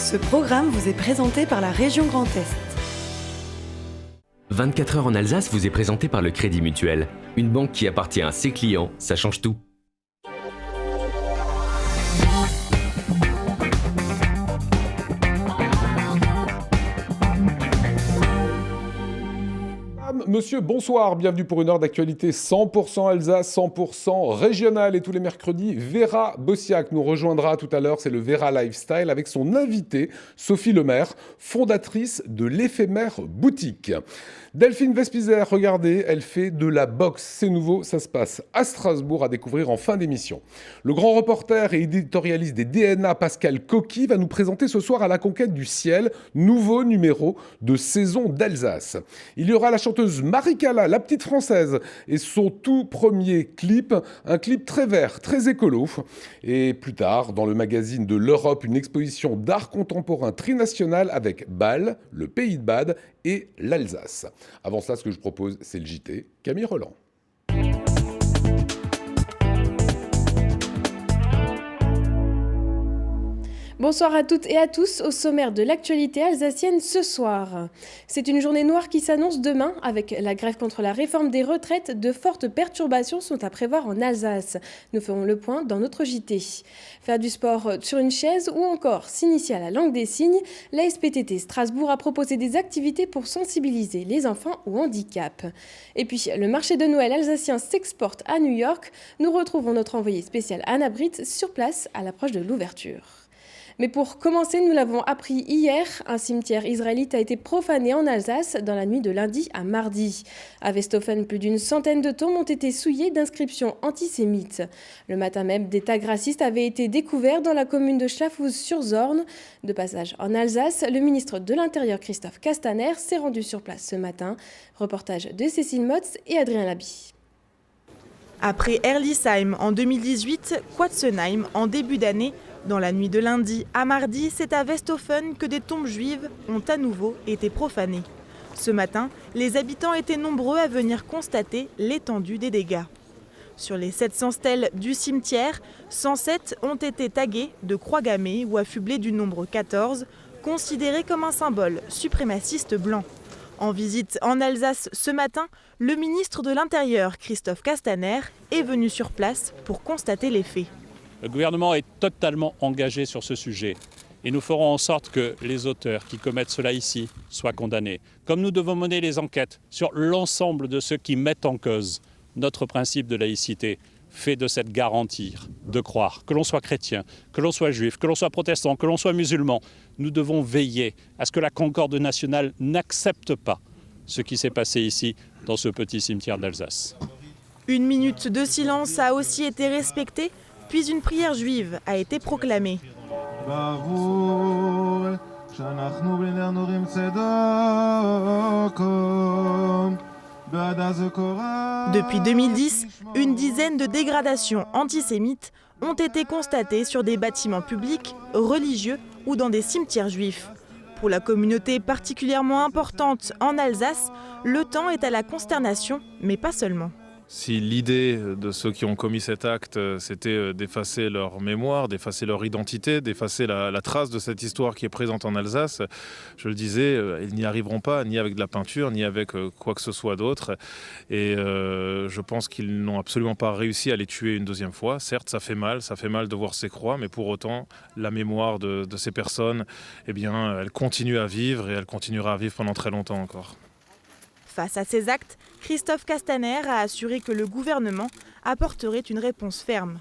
Ce programme vous est présenté par la région Grand Est. 24 heures en Alsace vous est présenté par le Crédit Mutuel. Une banque qui appartient à ses clients, ça change tout. Monsieur, bonsoir, bienvenue pour une heure d'actualité 100% Alsace, 100% régionale. Et tous les mercredis, Vera Bossiac nous rejoindra tout à l'heure, c'est le Vera Lifestyle, avec son invitée, Sophie Lemaire, fondatrice de l'éphémère boutique. Delphine Vespizer, regardez, elle fait de la boxe. C'est nouveau, ça se passe à Strasbourg, à découvrir en fin d'émission. Le grand reporter et éditorialiste des DNA, Pascal Coqui, va nous présenter ce soir À la conquête du ciel, nouveau numéro de saison d'Alsace. Il y aura la chanteuse Marie Cala, la petite française, et son tout premier clip, un clip très vert, très écolo. Et plus tard, dans le magazine de l'Europe, une exposition d'art contemporain trinational avec Bâle, le Pays de Bade et l'Alsace. Avant cela, ce que je propose, c'est le JT. Camille Roland. Bonsoir à toutes et à tous, au sommaire de l'actualité alsacienne ce soir. C'est une journée noire qui s'annonce demain. Avec la grève contre la réforme des retraites, de fortes perturbations sont à prévoir en Alsace. Nous ferons le point dans notre JT. Faire du sport sur une chaise ou encore s'initier à la langue des signes, la SPTT Strasbourg a proposé des activités pour sensibiliser les enfants au handicap. Et puis, le marché de Noël alsacien s'exporte à New York. Nous retrouvons notre envoyé spécial Anna Britt sur place à l'approche de l'ouverture. Mais pour commencer, nous l'avons appris hier, un cimetière israélite a été profané en Alsace dans la nuit de lundi à mardi. À Westhofen, plus d'une centaine de tombes ont été souillées d'inscriptions antisémites. Le matin même, des tags racistes avaient été découverts dans la commune de Schlafhouse-sur-Zorn. De passage en Alsace, le ministre de l'Intérieur Christophe Castaner s'est rendu sur place ce matin. Reportage de Cécile Motz et Adrien Laby. Après Herlisheim en 2018, Quatzenheim en début d'année, dans la nuit de lundi à mardi, c'est à Westhofen que des tombes juives ont à nouveau été profanées. Ce matin, les habitants étaient nombreux à venir constater l'étendue des dégâts. Sur les 700 stèles du cimetière, 107 ont été taguées de croix gammées ou affublées du nombre 14, considérées comme un symbole suprémaciste blanc. En visite en Alsace ce matin, le ministre de l'Intérieur, Christophe Castaner, est venu sur place pour constater les faits. Le gouvernement est totalement engagé sur ce sujet et nous ferons en sorte que les auteurs qui commettent cela ici soient condamnés. Comme nous devons mener les enquêtes sur l'ensemble de ceux qui mettent en cause notre principe de laïcité, fait de cette garantie de croire, que l'on soit chrétien, que l'on soit juif, que l'on soit protestant, que l'on soit musulman, nous devons veiller à ce que la concorde nationale n'accepte pas ce qui s'est passé ici dans ce petit cimetière d'Alsace. Une minute de silence a aussi été respectée. Puis une prière juive a été proclamée. Depuis 2010, une dizaine de dégradations antisémites ont été constatées sur des bâtiments publics, religieux ou dans des cimetières juifs. Pour la communauté particulièrement importante en Alsace, le temps est à la consternation, mais pas seulement. Si l'idée de ceux qui ont commis cet acte, c'était d'effacer leur mémoire, d'effacer leur identité, d'effacer la trace de cette histoire qui est présente en Alsace, je le disais, ils n'y arriveront pas, ni avec de la peinture, ni avec quoi que ce soit d'autre. Et je pense qu'ils n'ont absolument pas réussi à les tuer une deuxième fois. Certes, ça fait mal de voir ces croix, mais pour autant, la mémoire de ces personnes, eh bien, elle continue à vivre et elle continuera à vivre pendant très longtemps encore. Face à ces actes, Christophe Castaner a assuré que le gouvernement apporterait une réponse ferme.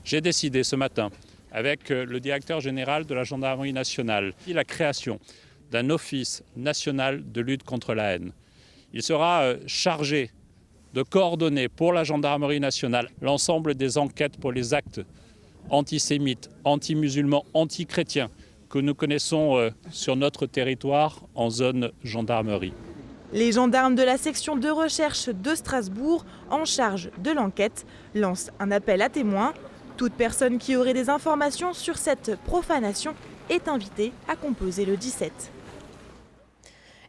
J'ai décidé ce matin, avec le directeur général de la gendarmerie nationale, la création d'un office national de lutte contre la haine. Il sera chargé de coordonner pour la gendarmerie nationale l'ensemble des enquêtes pour les actes antisémites, anti-musulmans, anti-chrétiens que nous connaissons sur notre territoire en zone gendarmerie. Les gendarmes de la section de recherche de Strasbourg, en charge de l'enquête, lancent un appel à témoins. Toute personne qui aurait des informations sur cette profanation est invitée à composer le 17.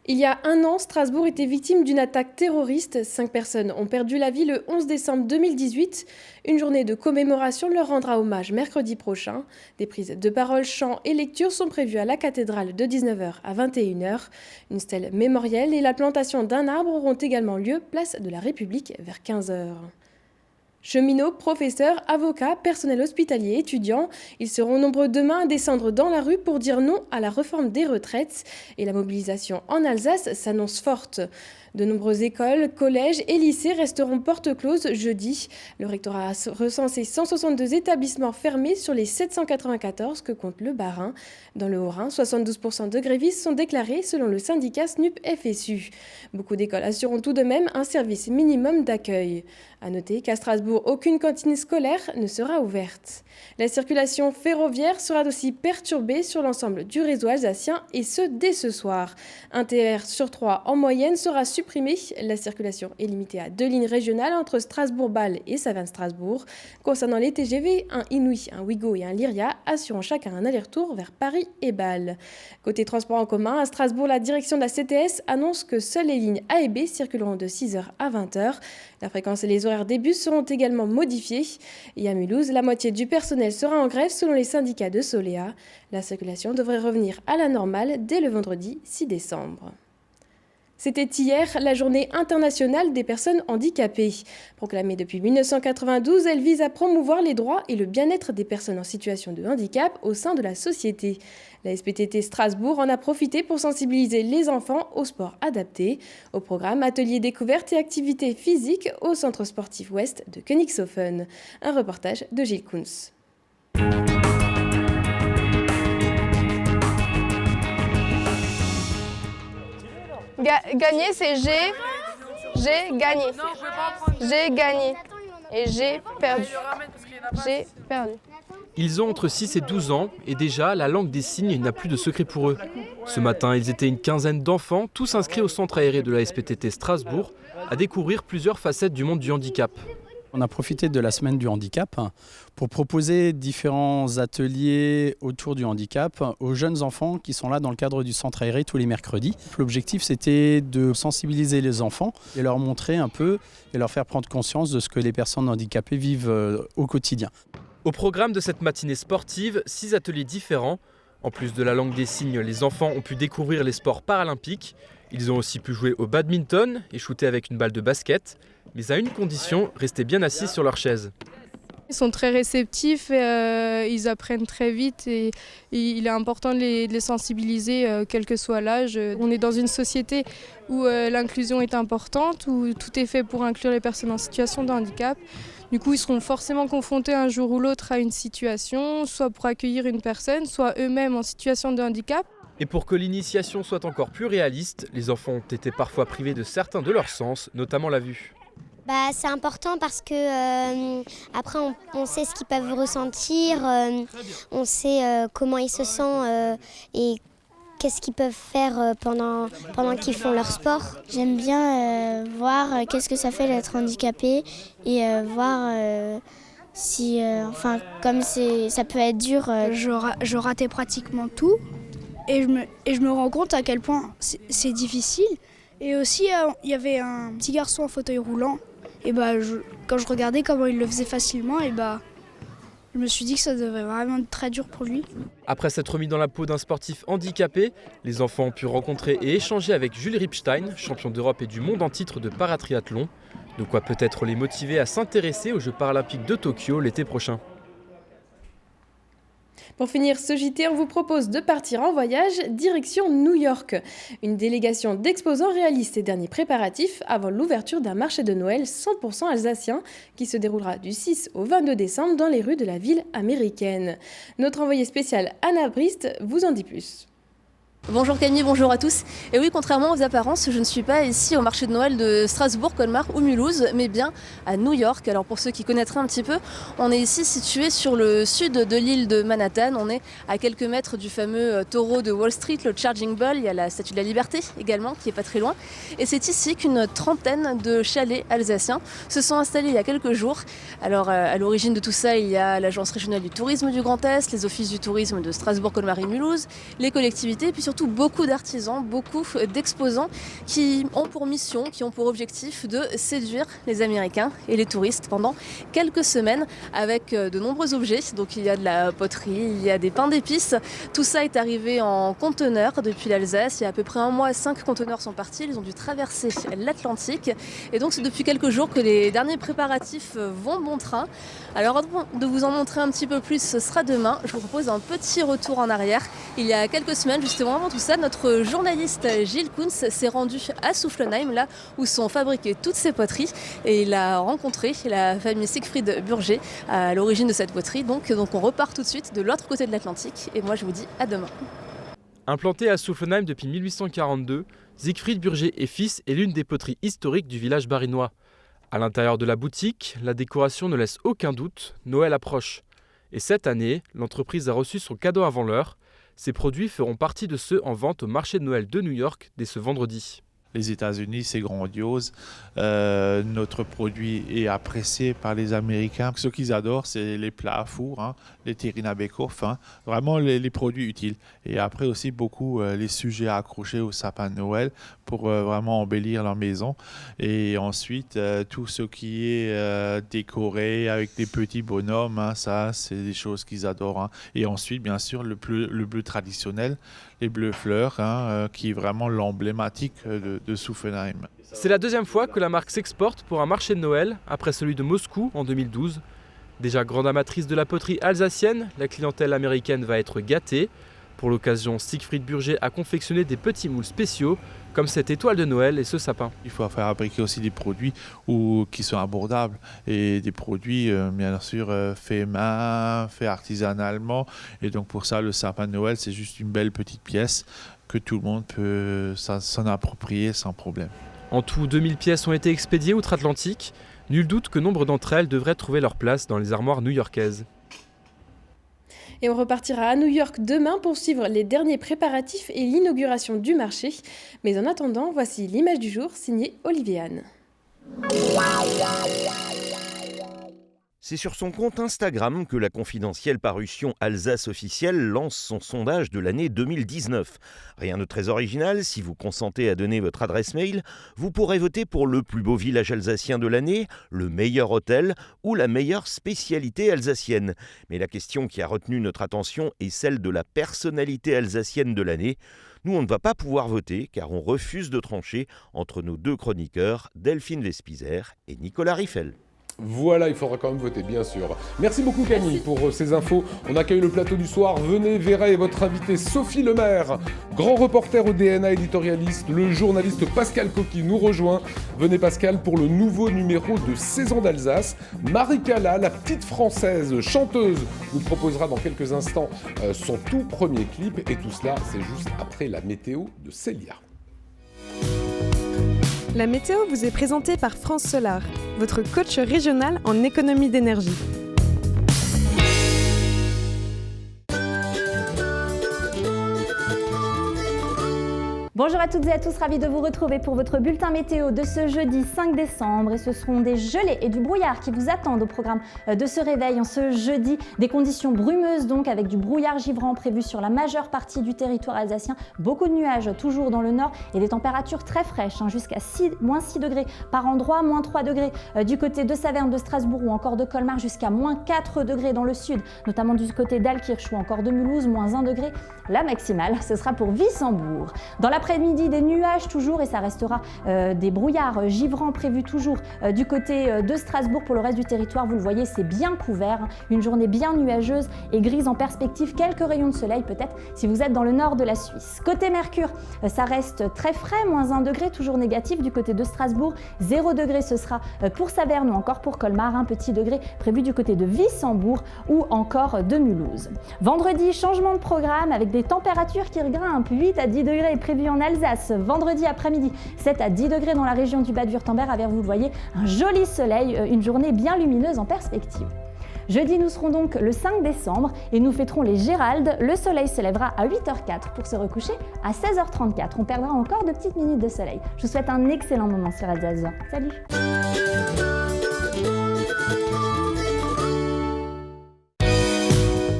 Il y a un an, Strasbourg était victime d'une attaque terroriste. 5 personnes ont perdu la vie le 11 décembre 2018. Une journée de commémoration leur rendra hommage mercredi prochain. Des prises de parole, chants et lectures sont prévues à la cathédrale de 19h à 21h. Une stèle mémorielle et la plantation d'un arbre auront également lieu place de la République vers 15h. Cheminots, professeurs, avocats, personnel hospitalier, étudiants, ils seront nombreux demain à descendre dans la rue pour dire non à la réforme des retraites. Et la mobilisation en Alsace s'annonce forte. De nombreuses écoles, collèges et lycées resteront porte close jeudi. Le rectorat a recensé 162 établissements fermés sur les 794 que compte le Bas-Rhin. Dans le Haut-Rhin, 72% de grévistes sont déclarés selon le syndicat SNUP-FSU. Beaucoup d'écoles assureront tout de même un service minimum d'accueil. À noter qu'à Strasbourg, aucune cantine scolaire ne sera ouverte. La circulation ferroviaire sera aussi perturbée sur l'ensemble du réseau alsacien et ce dès ce soir. Un TER sur 3 en moyenne sera supprimé. La circulation est limitée à 2 lignes régionales entre Strasbourg-Bâle et Saverne-Strasbourg. Concernant les TGV, un Inouï, un Ouigo et un Lyria assurant chacun un aller-retour vers Paris et Bâle. Côté transport en commun, à Strasbourg, la direction de la CTS annonce que seules les lignes A et B circuleront de 6h à 20h. La fréquence et les horaires des bus seront également modifiés. Et à Mulhouse, la moitié du personnel sera en grève selon les syndicats de Solea. La circulation devrait revenir à la normale dès le vendredi 6 décembre. C'était hier la journée internationale des personnes handicapées. Proclamée depuis 1992, elle vise à promouvoir les droits et le bien-être des personnes en situation de handicap au sein de la société. La SPTT Strasbourg en a profité pour sensibiliser les enfants au sport adapté. Au programme, ateliers découvertes et activités physiques au centre sportif ouest de Königshofen. Un reportage de Gilles Kunz. Gagner, c'est j'ai gagné. J'ai gagné. Et j'ai perdu. J'ai perdu. Ils ont entre 6 et 12 ans et déjà, la langue des signes n'a plus de secret pour eux. Ce matin, ils étaient une quinzaine d'enfants, tous inscrits au centre aéré de la SPTT Strasbourg, à découvrir plusieurs facettes du monde du handicap. On a profité de la semaine du handicap pour proposer différents ateliers autour du handicap aux jeunes enfants qui sont là dans le cadre du centre aéré tous les mercredis. L'objectif, c'était de sensibiliser les enfants et leur montrer un peu et leur faire prendre conscience de ce que les personnes handicapées vivent au quotidien. Au programme de cette matinée sportive, 6 ateliers différents. En plus de la langue des signes, les enfants ont pu découvrir les sports paralympiques. Ils ont aussi pu jouer au badminton et shooter avec une balle de basket. Mais à une condition, rester bien assis sur leur chaise. Ils sont très réceptifs, et, ils apprennent très vite et il est important de les sensibiliser quel que soit l'âge. On est dans une société où l'inclusion est importante, où tout est fait pour inclure les personnes en situation de handicap. Du coup, ils seront forcément confrontés un jour ou l'autre à une situation, soit pour accueillir une personne, soit eux-mêmes en situation de handicap. Et pour que l'initiation soit encore plus réaliste, les enfants ont été parfois privés de certains de leurs sens, notamment la vue. C'est important parce que après on sait ce qu'ils peuvent ressentir, on sait comment ils se sentent et qu'est-ce qu'ils peuvent faire pendant qu'ils font leur sport. J'aime bien voir qu'est-ce que ça fait d'être handicapé et voir si, comme ça peut être dur. Je ratais pratiquement tout et je me rends compte à quel point c'est difficile. Et aussi, il y avait un petit garçon en fauteuil roulant. Et quand je regardais comment il le faisait facilement, je me suis dit que ça devait vraiment être très dur pour lui. Après s'être mis dans la peau d'un sportif handicapé, les enfants ont pu rencontrer et échanger avec Jules Ripstein, champion d'Europe et du monde en titre de paratriathlon. De quoi peut-être les motiver à s'intéresser aux Jeux paralympiques de Tokyo l'été prochain. Pour finir ce JT, on vous propose de partir en voyage direction New York. Une délégation d'exposants réalise ces derniers préparatifs avant l'ouverture d'un marché de Noël 100% alsacien qui se déroulera du 6 au 22 décembre dans les rues de la ville américaine. Notre envoyée spéciale Anna Brist vous en dit plus. Bonjour Camille, bonjour à tous. Et oui, contrairement aux apparences, je ne suis pas ici au marché de Noël de Strasbourg, Colmar ou Mulhouse, mais bien à New York. Alors pour ceux qui connaîtraient un petit peu, on est ici situé sur le sud de l'île de Manhattan. On est à quelques mètres du fameux taureau de Wall Street, le Charging Bull. Il y a la Statue de la Liberté également, qui est pas très loin. Et c'est ici qu'une trentaine de chalets alsaciens se sont installés il y a quelques jours. Alors à l'origine de tout ça, il y a l'Agence régionale du tourisme du Grand Est, les offices du tourisme de Strasbourg, Colmar et Mulhouse, les collectivités, puis surtout surtout beaucoup d'artisans, beaucoup d'exposants qui ont pour mission, qui ont pour objectif de séduire les Américains et les touristes pendant quelques semaines avec de nombreux objets. Donc il y a de la poterie, il y a des pains d'épices. Tout ça est arrivé en conteneur depuis l'Alsace. Il y a à peu près un mois, 5 conteneurs sont partis. Ils ont dû traverser l'Atlantique. Et donc c'est depuis quelques jours que les derniers préparatifs vont bon train. Alors avant de vous en montrer un petit peu plus, ce sera demain. Je vous propose un petit retour en arrière. Il y a quelques semaines, justement avant tout ça, notre journaliste Gilles Kunz s'est rendu à Soufflenheim, là où sont fabriquées toutes ces poteries. Et il a rencontré la famille Siegfried Burger à l'origine de cette poterie. Donc on repart tout de suite de l'autre côté de l'Atlantique. Et moi je vous dis à demain. Implanté à Soufflenheim depuis 1842, Siegfried Burger et Fils est l'une des poteries historiques du village barinois. À l'intérieur de la boutique, la décoration ne laisse aucun doute, Noël approche. Et cette année, l'entreprise a reçu son cadeau avant l'heure. Ces produits feront partie de ceux en vente au marché de Noël de New York dès ce vendredi. Les États-Unis, c'est grandiose. Notre produit est apprécié par les Américains. Ce qu'ils adorent, c'est les plats à four, les terrines Bekoff, vraiment les produits utiles. Et après aussi beaucoup les sujets accrochés au sapin de Noël pour vraiment embellir leur maison. Et ensuite, tout ce qui est décoré avec des petits bonhommes, ça, c'est des choses qu'ils adorent. Et ensuite, bien sûr, le bleu traditionnel, les bleus fleurs, qui est vraiment l'emblématique de Soufflenheim. C'est la deuxième fois que la marque s'exporte pour un marché de Noël, après celui de Moscou en 2012. Déjà grande amatrice de la poterie alsacienne, la clientèle américaine va être gâtée. Pour l'occasion, Siegfried Burger a confectionné des petits moules spéciaux, comme cette étoile de Noël et ce sapin. Il faut fabriquer aussi des produits qui sont abordables et des produits bien sûr faits main, faits artisanalement. Et donc pour ça, le sapin de Noël, c'est juste une belle petite pièce que tout le monde peut s'en approprier sans problème. En tout, 2000 pièces ont été expédiées outre-Atlantique. Nul doute que nombre d'entre elles devraient trouver leur place dans les armoires new-yorkaises. Et on repartira à New York demain pour suivre les derniers préparatifs et l'inauguration du marché. Mais en attendant, voici l'image du jour signée Olivier Anne. C'est sur son compte Instagram que la confidentielle parution Alsace officielle lance son sondage de l'année 2019. Rien de très original, si vous consentez à donner votre adresse mail, vous pourrez voter pour le plus beau village alsacien de l'année, le meilleur hôtel ou la meilleure spécialité alsacienne. Mais la question qui a retenu notre attention est celle de la personnalité alsacienne de l'année. Nous, on ne va pas pouvoir voter car on refuse de trancher entre nos deux chroniqueurs, Delphine Vespizer et Nicolas Riffel. Voilà, il faudra quand même voter, bien sûr. Merci beaucoup Camille pour ces infos. On accueille le plateau du soir. Venez, Vera et votre invitée Sophie Lemaire, grand reporter au DNA éditorialiste, le journaliste Pascal Coqui nous rejoint. Venez Pascal pour le nouveau numéro de Saison d'Alsace. Marie Cala, la petite française chanteuse, nous proposera dans quelques instants son tout premier clip. Et tout cela, c'est juste après la météo de Célia. La météo vous est présentée par France Solar, votre coach régional en économie d'énergie. Bonjour à toutes et à tous, ravis de vous retrouver pour votre bulletin météo de ce jeudi 5 décembre. Et ce seront des gelées et du brouillard qui vous attendent au programme de ce réveil en ce jeudi. Des conditions brumeuses donc avec du brouillard givrant prévu sur la majeure partie du territoire alsacien. Beaucoup de nuages toujours dans le nord et des températures très fraîches, jusqu'à moins 6 degrés par endroit, moins 3 degrés du côté de Saverne, de Strasbourg ou encore de Colmar, jusqu'à moins 4 degrés dans le sud, notamment du côté d'Alkirch ou encore de Mulhouse, moins 1 degré. La maximale, ce sera pour Wissembourg. Dans l'après-midi, des nuages toujours et ça restera des brouillards givrants prévus toujours du côté de Strasbourg. Pour le reste du territoire, vous le voyez, c'est bien couvert. Une journée bien nuageuse et grise en perspective. Quelques rayons de soleil peut-être si vous êtes dans le nord de la Suisse. Côté Mercure, ça reste très frais, moins 1 degré, toujours négatif du côté de Strasbourg. 0 degré, ce sera pour Saverne ou encore pour Colmar. Un petit degré prévu du côté de Wissembourg ou encore de Mulhouse. Vendredi, changement de programme avec des températures qui regrimpent. 8 à 10 degrés prévus en Alsace. Vendredi après-midi, 7 à 10 degrés dans la région du Bade-Wurtemberg avec, vous le voyez, un joli soleil, une journée bien lumineuse en perspective. Jeudi, nous serons donc le 5 décembre et nous fêterons les Géraldes. Le soleil se lèvera à 8h04 pour se recoucher à 16h34. On perdra encore de petites minutes de soleil. Je vous souhaite un excellent moment sur Alsace. Salut!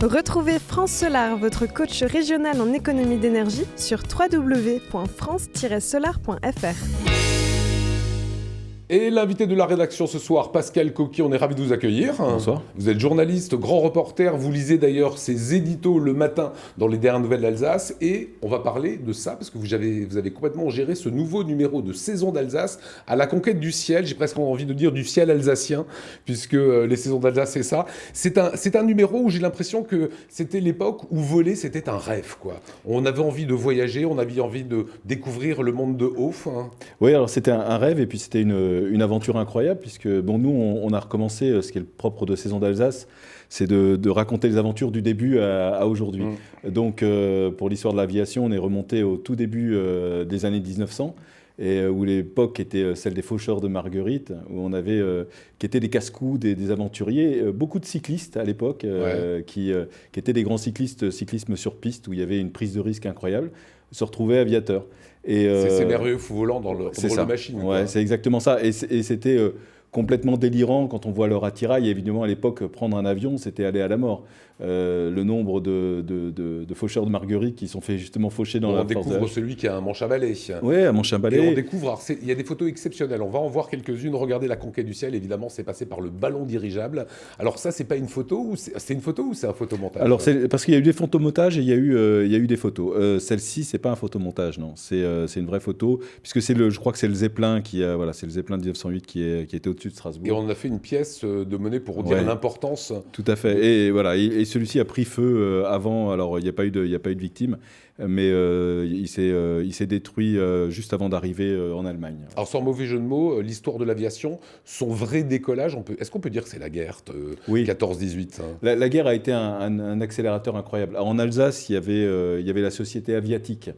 Retrouvez France Solar, votre coach régional en économie d'énergie, sur www.france-solar.fr. Et l'invité de la rédaction ce soir, Pascal Coqui, on est ravi de vous accueillir. Bonsoir. Vous êtes journaliste, grand reporter, vous lisez d'ailleurs ces éditos le matin dans les dernières nouvelles d'Alsace. Et on va parler de ça, parce que vous avez complètement géré ce nouveau numéro de Saison d'Alsace à la conquête du ciel. J'ai presque envie de dire du ciel alsacien, puisque les Saisons d'Alsace, c'est ça. C'est un numéro où j'ai l'impression que c'était l'époque où voler, c'était un rêve, quoi. On avait envie de voyager, on avait envie de découvrir le monde de Hof. Oui, alors c'était un rêve, et puis c'était une aventure incroyable, puisque nous, on a recommencé, ce qui est le propre de Saison d'Alsace, c'est de raconter les aventures du début à aujourd'hui. Donc, pour l'histoire de l'aviation, on est remonté au tout début des années 1900, et où l'époque était celle des faucheurs de Marguerite, où on avait, qui étaient des casse-cou, des aventuriers, beaucoup de cyclistes à l'époque, qui étaient des grands cyclisme sur piste, où il y avait une prise de risque incroyable, se retrouvaient aviateurs. C'est ces merveilleux fous volants dans le machine. Ouais, c'est exactement ça. Et c'était complètement délirant quand on voit leur attirail. Évidemment, à l'époque, prendre un avion, c'était aller à la mort. Le nombre de faucheurs de Marguerite qui sont fait justement faucher dans la force. On découvre celui qui a un manche à balai. Oui, un manche à balai. Et on découvre, il y a des photos exceptionnelles. On va en voir quelques-unes. Regardez la conquête du ciel, évidemment, c'est passé par le ballon dirigeable. Alors ça, c'est pas une photo, ou c'est une photo ou c'est un photomontage? Alors, parce qu'il y a eu des photomontages et il y a eu des photos. Celle-ci, c'est pas un photomontage, non. C'est une vraie photo, puisque je crois que c'est le Zeppelin c'est le Zeppelin de 1908 qui était au-dessus de Strasbourg. Et on a fait une pièce de monnaie pour dire l'importance. Tout à fait. Et voilà. Et celui-ci a pris feu avant. Alors, il n'y a pas eu de victime, mais il s'est détruit juste avant d'arriver en Allemagne. Alors, sans mauvais jeu de mots, l'histoire de l'aviation, son vrai décollage, est-ce qu'on peut dire que c'est la guerre 14-18 La guerre a été un accélérateur incroyable. Alors, en Alsace, il y avait la société aviatique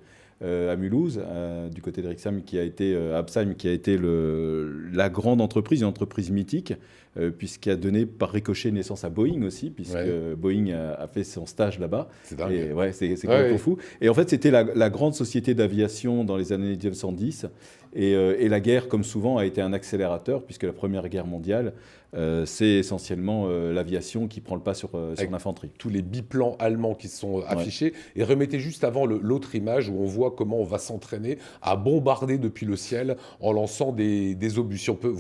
à Mulhouse, du côté de Rixheim, Absheim, qui a été la grande entreprise, une entreprise mythique, puisqu'il a donné par ricochet naissance à Boeing aussi, puisque Boeing a fait son stage là-bas. C'est dingue. C'est complètement fou. Et en fait, c'était la grande société d'aviation dans les années 1910. Et la guerre, comme souvent, a été un accélérateur, puisque la Première Guerre mondiale, c'est essentiellement l'aviation qui prend le pas sur l'infanterie. Tous les biplans allemands qui se sont affichés. Et remettez juste avant l'autre image où on voit comment on va s'entraîner à bombarder depuis le ciel en lançant des obus. Si on peut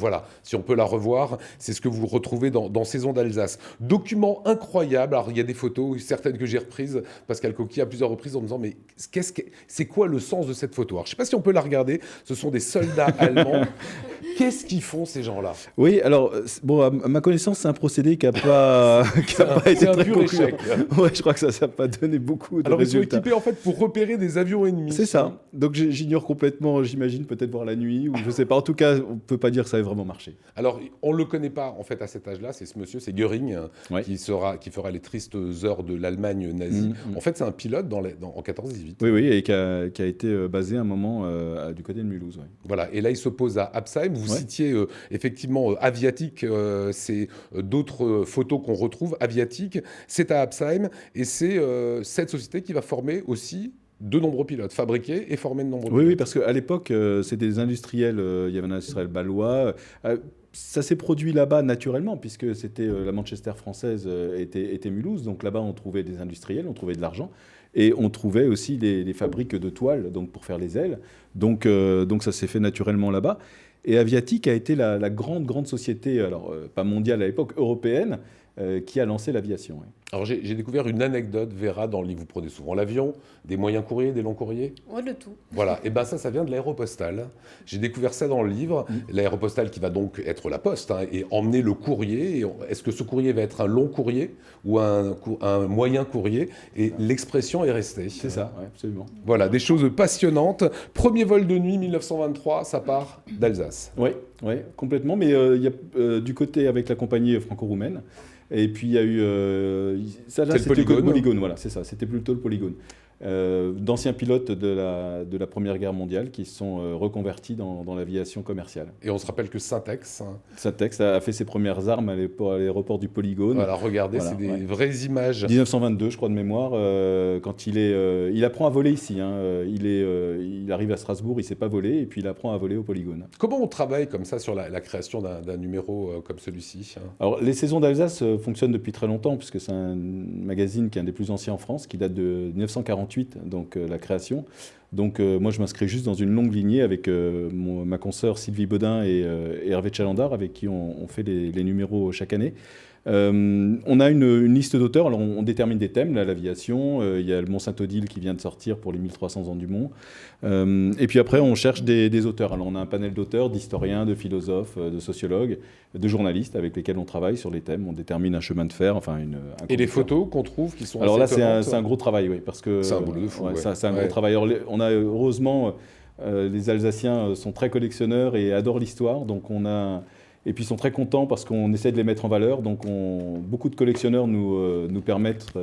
la revoir, c'est ce que vous retrouvez dans Saison d'Alsace. Document incroyable. Alors, il y a des photos, certaines que j'ai reprises, Pascal Coqui, à plusieurs reprises, en me disant, mais c'est quoi le sens de cette photo? Alors, je ne sais pas si on peut la regarder. Ce sont des soldats allemands. Qu'est-ce qu'ils font, ces gens-là? Oui, alors, à ma connaissance, c'est un procédé qui n'a pas été très concluant. Ouais, je crois que ça n'a pas donné beaucoup de résultats. Alors, ils sont équipés, en fait, pour repérer des avions ennemis. C'est ça. Donc, j'ignore complètement, j'imine, peut-être voir la nuit, ou je ne sais pas. En tout cas, on ne peut pas dire que ça ait vraiment marché. Alors, on ne le connaît pas, en fait, à cet âge-là. C'est ce monsieur, c'est Göring, qui fera les tristes heures de l'Allemagne nazie. En fait, c'est un pilote en 14-18. Oui, et qui a été basé un moment du côté de Mulhouse. Ouais. Voilà, et là, il s'oppose à Absheim. Vous citiez effectivement Aviatik, c'est d'autres photos qu'on retrouve. Aviatik, c'est à Absheim, et c'est cette société qui va former aussi de nombreux pilotes, fabriquer et former de nombreux pilotes. Oui, parce qu'à l'époque, c'était des industriels, il y avait un industriel balois. Ça s'est produit là-bas naturellement, puisque c'était la Manchester française était Mulhouse, donc là-bas on trouvait des industriels, on trouvait de l'argent, et on trouvait aussi des fabriques de toiles, donc pour faire les ailes. Donc ça s'est fait naturellement là-bas. Et Aviatik a été la grande société, alors pas mondiale à l'époque, européenne, qui a lancé l'aviation. Oui. Alors j'ai découvert une anecdote, Vera, dans le livre. Vous prenez souvent l'avion, des moyens courriers, des longs courriers? Ouais, le tout. Voilà, et bien ça vient de l'Aéropostale. J'ai découvert ça dans le livre. L'Aéropostale qui va donc être la poste, et emmener le courrier. Est-ce que ce courrier va être un long courrier ou un moyen courrier? Et l'expression est restée. C'est ça, ouais, absolument. Voilà, des choses passionnantes. Premier vol de nuit, 1923, ça part d'Alsace. Oui, complètement. Mais il y a du côté avec la compagnie franco-roumaine. Et puis il y a eu... c'était le Polygone. Polygone, voilà, c'est ça. C'était plutôt le Polygone. d'anciens pilotes de la Première Guerre mondiale qui se sont reconvertis dans l'aviation commerciale. Et on se rappelle que Syntex... Syntex a fait ses premières armes à l'aéroport du Polygone. Voilà, regardez, c'est des vraies images. 1922, je crois, de mémoire, quand il apprend à voler ici. Il arrive à Strasbourg, il ne sait pas voler, et puis il apprend à voler au Polygone. Comment on travaille comme ça sur la création d'un numéro comme celui-ci? Alors, les Saisons d'Alsace fonctionnent depuis très longtemps, puisque c'est un magazine qui est un des plus anciens en France, qui date de 1948, donc la création. Donc moi, je m'inscris juste dans une longue lignée avec ma consoeur Sylvie Baudin et Hervé Chalandard, avec qui on fait les numéros chaque année. On a une liste d'auteurs. Alors on détermine des thèmes, là, l'aviation, il y a le Mont-Saint-Odile qui vient de sortir pour les 1300 ans du Mont, et puis après on cherche des auteurs. Alors on a un panel d'auteurs, d'historiens, de philosophes, de sociologues, de journalistes avec lesquels on travaille sur les thèmes, on détermine un chemin de fer, enfin et les photos qu'on trouve qui sont alors là c'est assez un gros travail, oui, parce que c'est un boulot de fou, c'est un gros travail. Alors, on a heureusement les Alsaciens sont très collectionneurs et adorent l'histoire, donc et puis ils sont très contents parce qu'on essaie de les mettre en valeur. Donc beaucoup de collectionneurs nous permettent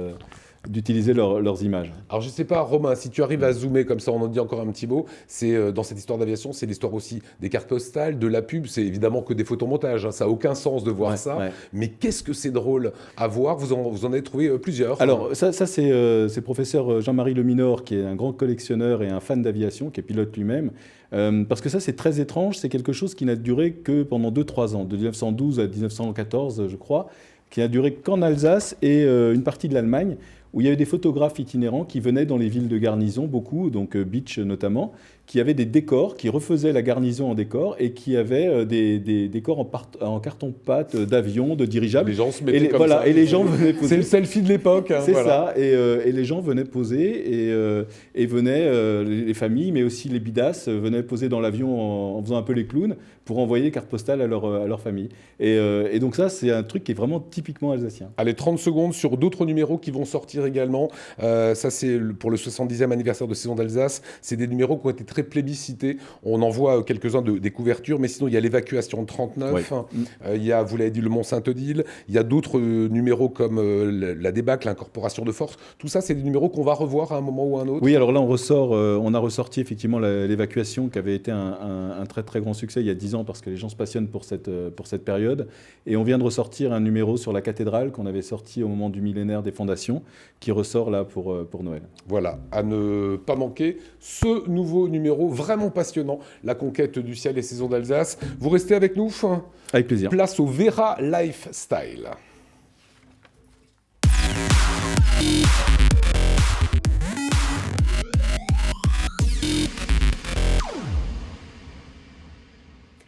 d'utiliser leurs images. Alors je ne sais pas, Romain, si tu arrives à zoomer comme ça, on en dit encore un petit mot. C'est dans cette histoire d'aviation, c'est l'histoire aussi des cartes postales, de la pub. C'est évidemment que des photomontages. Ça n'a aucun sens de voir ça. Ouais. Mais qu'est-ce que c'est drôle à voir. Vous en avez trouvé plusieurs. Alors ça c'est le professeur Jean-Marie Leminor, qui est un grand collectionneur et un fan d'aviation, qui est pilote lui-même. Parce que ça, c'est très étrange. C'est quelque chose qui n'a duré que pendant 2-3 ans, de 1912 à 1914, je crois, qui n'a duré qu'en Alsace et une partie de l'Allemagne, où il y avait des photographes itinérants qui venaient dans les villes de garnison, beaucoup, donc Beach notamment, qui avaient des décors, qui refaisaient la garnison en décor et qui avaient des décors en carton-pâte d'avions, de dirigeables. Les gens se mettaient comme ça. Et les gens venaient poser. C'est le selfie de l'époque. C'est ça. Et les gens venaient poser et venaient, les familles, mais aussi les bidasses, venaient poser dans l'avion en faisant un peu les clowns pour envoyer carte postale à leur famille. Et donc ça, c'est un truc qui est vraiment typiquement alsacien. Allez, 30 secondes sur d'autres numéros qui vont sortir également. Ça, c'est pour le 70e anniversaire de Saison d'Alsace. C'est des numéros qui ont été très plébiscités. On en voit quelques-uns des couvertures, mais sinon, il y a l'évacuation de 39. Ouais. Il y a, vous l'avez dit, le Mont-Saint-Odile. Il y a d'autres numéros comme la débâcle, l'incorporation de force. Tout ça, c'est des numéros qu'on va revoir à un moment ou à un autre. Oui, alors là, on a ressorti effectivement l'évacuation qui avait été un très très grand succès il y a 10 ans parce que les gens se passionnent pour cette période. Et on vient de ressortir un numéro sur la cathédrale qu'on avait sorti au moment du millénaire des fondations, qui ressort là pour Noël. Voilà, à ne pas manquer ce nouveau numéro vraiment passionnant, la conquête du ciel et Saison d'Alsace. Vous restez avec nous? Avec plaisir. Place au Vera Lifestyle.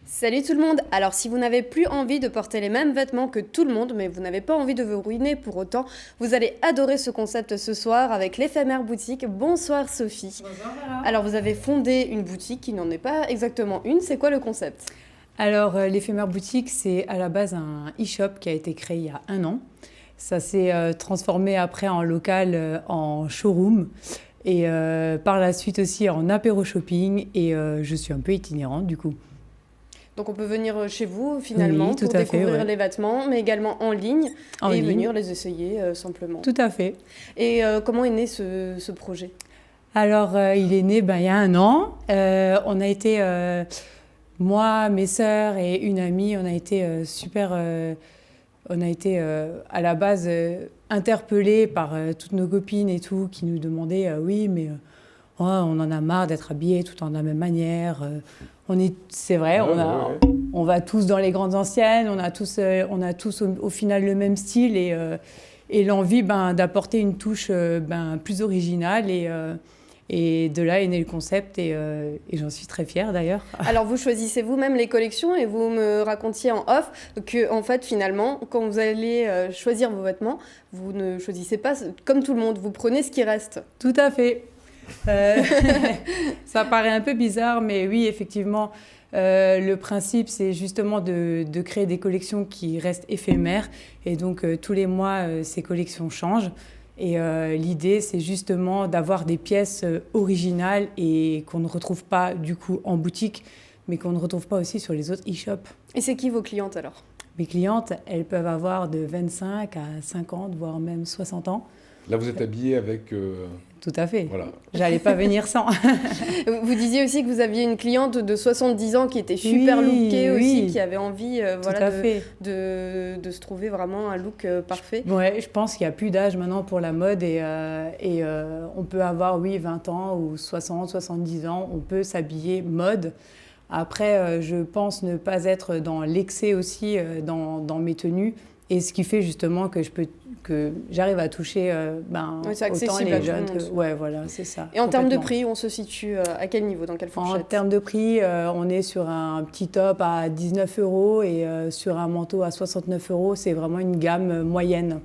Salut tout le monde. Alors si vous n'avez plus envie de porter les mêmes vêtements que tout le monde, mais vous n'avez pas envie de vous ruiner pour autant, vous allez adorer ce concept ce soir avec l'éphémère boutique. Bonsoir Sophie. Bonsoir. Alors vous avez fondé une boutique qui n'en est pas exactement une. C'est quoi le concept? Alors l'éphémère boutique, c'est à la base un e-shop qui a été créé il y a 1 an. Ça s'est transformé après en local, en showroom. Et par la suite aussi en apéro shopping. Et je suis un peu itinérante du coup. Donc on peut venir chez vous finalement pour découvrir les vêtements, mais également en ligne et venir les essayer simplement. Tout à fait. Et comment est né ce projet? Alors il est né il y a 1 an. On a été, moi, mes sœurs et une amie, on a été à la base interpellés par toutes nos copines et tout, qui nous demandaient oui mais on en a marre d'être habillés tout en la même manière. C'est vrai, on va tous dans les grandes anciennes, on a tous au final le même style et l'envie d'apporter une touche plus originale et de là est né le concept et j'en suis très fière d'ailleurs. Alors vous choisissez vous-même les collections et vous me racontiez en off que en fait finalement quand vous allez choisir vos vêtements, vous ne choisissez pas comme tout le monde, vous prenez ce qui reste. Tout à fait. Ça paraît un peu bizarre, mais oui, effectivement, le principe, c'est justement de créer des collections qui restent éphémères. Et donc, tous les mois, ces collections changent. Et l'idée, c'est justement d'avoir des pièces originales et qu'on ne retrouve pas, du coup, en boutique, mais qu'on ne retrouve pas aussi sur les autres e-shops. Et c'est qui vos clientes, alors? Mes clientes, elles peuvent avoir de 25 à 50, voire même 60 ans. Là, vous êtes habillée avec tout à fait. Voilà. J'allais pas venir sans. Vous disiez aussi que vous aviez une cliente de 70 ans qui était super lookée aussi, qui avait envie de se trouver vraiment un look parfait. Ouais, je pense qu'il n'y a plus d'âge maintenant pour la mode et on peut avoir 20 ans ou 60, 70 ans, on peut s'habiller mode. Après, je pense ne pas être dans l'excès aussi dans mes tenues. Et ce qui fait justement que j'arrive à toucher autant les jeunes. Ouais, voilà, c'est ça. Et en termes de prix, on se situe à quel niveau, dans quelle fourchette? En termes de prix, on est sur un petit top à 19 € et sur un manteau à 69 €. C'est vraiment une gamme moyenne.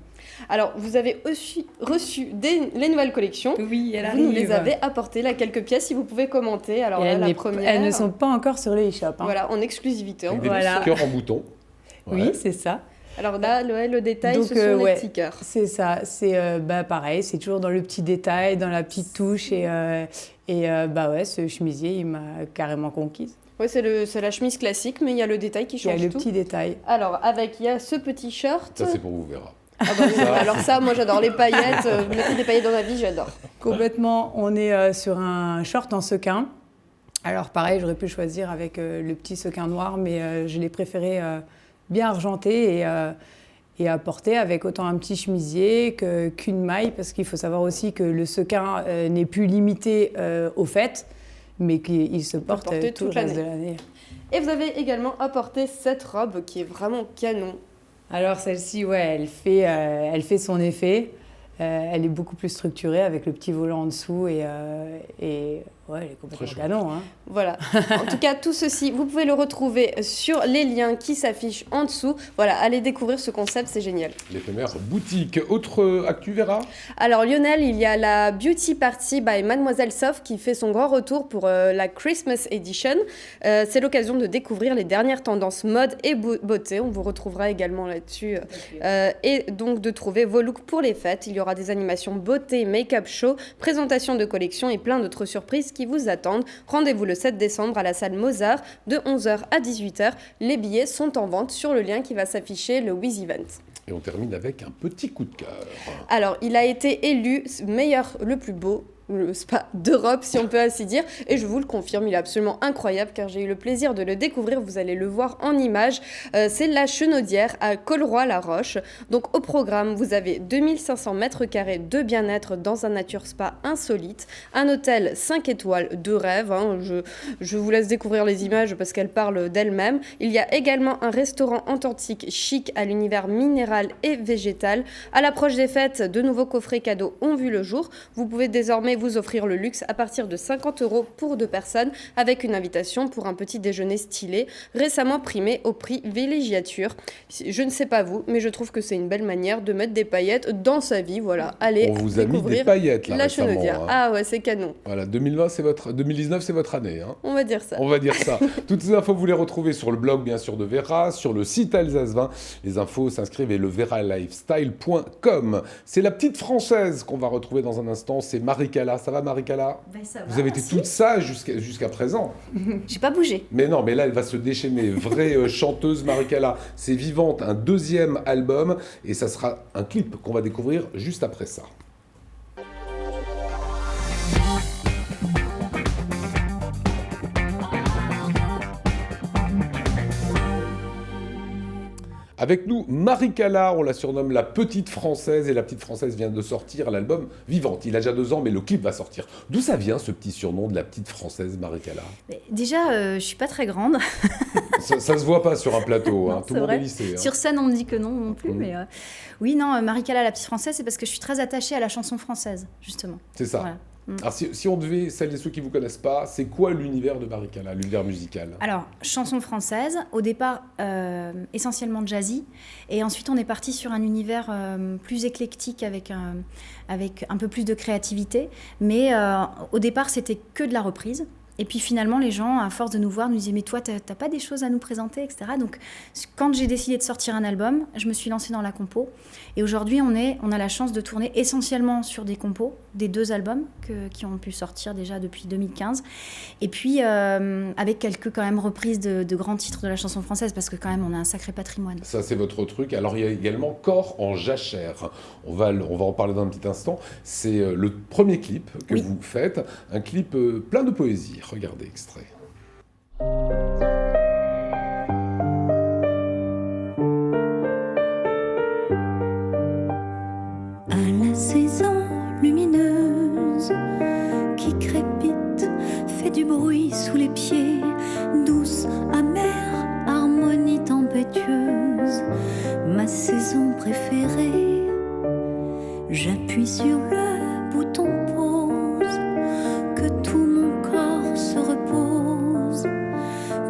Alors, vous avez aussi reçu les nouvelles collections. Oui, elles arrivent. Vous nous les avez apportées, là, quelques pièces, si vous pouvez commenter. Alors là, la première... Elles ne sont pas encore sur le e-shop. Voilà, en exclusivité. Avec des petits cœurs en bouton. Ouais. Oui, c'est ça. Alors là, le détail, ce sont les petits cœurs. C'est ça, c'est pareil, c'est toujours dans le petit détail, dans la petite touche. Ce chemisier, il m'a carrément conquise. Oui, c'est la chemise classique, mais il y a le détail qui change tout. Il y a le petit détail. Alors, il y a ce petit shirt. Ça, c'est pour vous, Vera. Ah bah, alors ça, moi j'adore les paillettes. Mettez des paillettes dans ma vie, j'adore. Complètement, on est sur un short en sequin. Alors pareil, j'aurais pu choisir avec le petit sequin noir, mais je l'ai préféré bien argenté et à porter avec autant un petit chemisier qu'une maille, parce qu'il faut savoir aussi que le sequin n'est plus limité aux fêtes, mais qu'il se porte tout le reste de l'année. Et vous avez également apporté cette robe qui est vraiment canon. Alors celle-ci, elle fait son effet. Elle est beaucoup plus structurée avec le petit volant en dessous et elle est complètement canon. Hein. Voilà. En tout cas, tout ceci, vous pouvez le retrouver sur les liens qui s'affichent en dessous. Voilà, allez découvrir ce concept, c'est génial. L'éphémère boutique. Autre actu, Vera? Alors Lionel, il y a la Beauty Party by Mademoiselle Soft qui fait son grand retour pour la Christmas Edition. C'est l'occasion de découvrir les dernières tendances mode et beauté. On vous retrouvera également là-dessus. Et donc de trouver vos looks pour les fêtes. Il y aura des animations beauté, make-up show, présentation de collections et plein d'autres surprises qui vous attendent. Rendez-vous le 7 décembre à la salle Mozart de 11h à 18h. Les billets sont en vente sur le lien qui va s'afficher, le Wiz Event. Et on termine avec un petit coup de cœur. Alors, il a été élu meilleur, le plus beau spa d'Europe, si on peut ainsi dire. Et je vous le confirme, il est absolument incroyable car j'ai eu le plaisir de le découvrir. Vous allez le voir en images. C'est la Chenaudière à Colroy-la-Roche. Donc au programme, vous avez 2500 mètres carrés de bien-être dans un nature spa insolite. Un hôtel 5 étoiles de rêve. Hein. Je vous laisse découvrir les images parce qu'elles parlent d'elles-mêmes. Il y a également un restaurant authentique chic à l'univers minéral et végétal. À l'approche des fêtes, de nouveaux coffrets cadeaux ont vu le jour. Vous pouvez désormais vous offrir le luxe à partir de 50 € pour 2 personnes avec une invitation pour un petit déjeuner stylé, récemment primé au prix villégiature. Je ne sais pas vous, mais je trouve que c'est une belle manière de mettre des paillettes dans sa vie. Voilà, allez on vous a mis des paillettes là la récemment. Chenaudière. Hein. Ah ouais, c'est canon. Voilà, 2019 c'est votre année. Hein. On va dire ça. On va dire ça. Toutes ces infos vous les retrouvez sur le blog bien sûr de Vera, sur le site Alsace 20. Les infos s'inscrivent et le veralifestyle.com. C'est la petite française qu'on va retrouver dans un instant, c'est Maricala. Ça va, Maricala? Ça va, vous avez été toute sage jusqu'à présent. J'ai pas bougé. Mais non, mais là, elle va se déchaîner. Vraie chanteuse, Maricala. C'est Vivante, un deuxième album. Et ça sera un clip qu'on va découvrir juste après ça. Avec nous, Maricala, on la surnomme la petite française, et la petite française vient de sortir l'album Vivante. Il a déjà 2 ans, mais le clip va sortir. D'où ça vient, ce petit surnom de la petite française, Maricala? Déjà, je suis pas très grande. ça se voit pas sur un plateau, hein. Tout le monde est lissé. Hein. Sur scène, on me dit que non plus, mais oui, non, Maricala, la petite française, c'est parce que je suis très attachée à la chanson française, justement. C'est ça. Voilà. Alors si on devait, celles et ceux qui ne vous connaissent pas, c'est quoi l'univers de Maricala, l'univers musical? Alors, chanson française, au départ essentiellement jazzy, et ensuite on est parti sur un univers plus éclectique avec un peu plus de créativité, mais au départ c'était que de la reprise. Et puis finalement, les gens, à force de nous voir, nous disaient « Mais toi, t'as pas des choses à nous présenter, etc. » Donc quand j'ai décidé de sortir un album, je me suis lancée dans la compo. Et aujourd'hui, on a la chance de tourner essentiellement sur des compos, des 2 albums qui ont pu sortir déjà depuis 2015. Et puis avec quelques quand même reprises de grands titres de la chanson française, parce que quand même, on a un sacré patrimoine. Ça, c'est votre truc. Alors, il y a également Corps en jachère. On va en parler dans un petit instant. C'est le premier clip que vous faites, un clip plein de poésie. Regardez, extrait. À la saison lumineuse qui crépite, fait du bruit sous les pieds, douce, amère, harmonie tempétueuse, ma saison préférée. J'appuie sur le bouton pause, que tout mon corps se repose.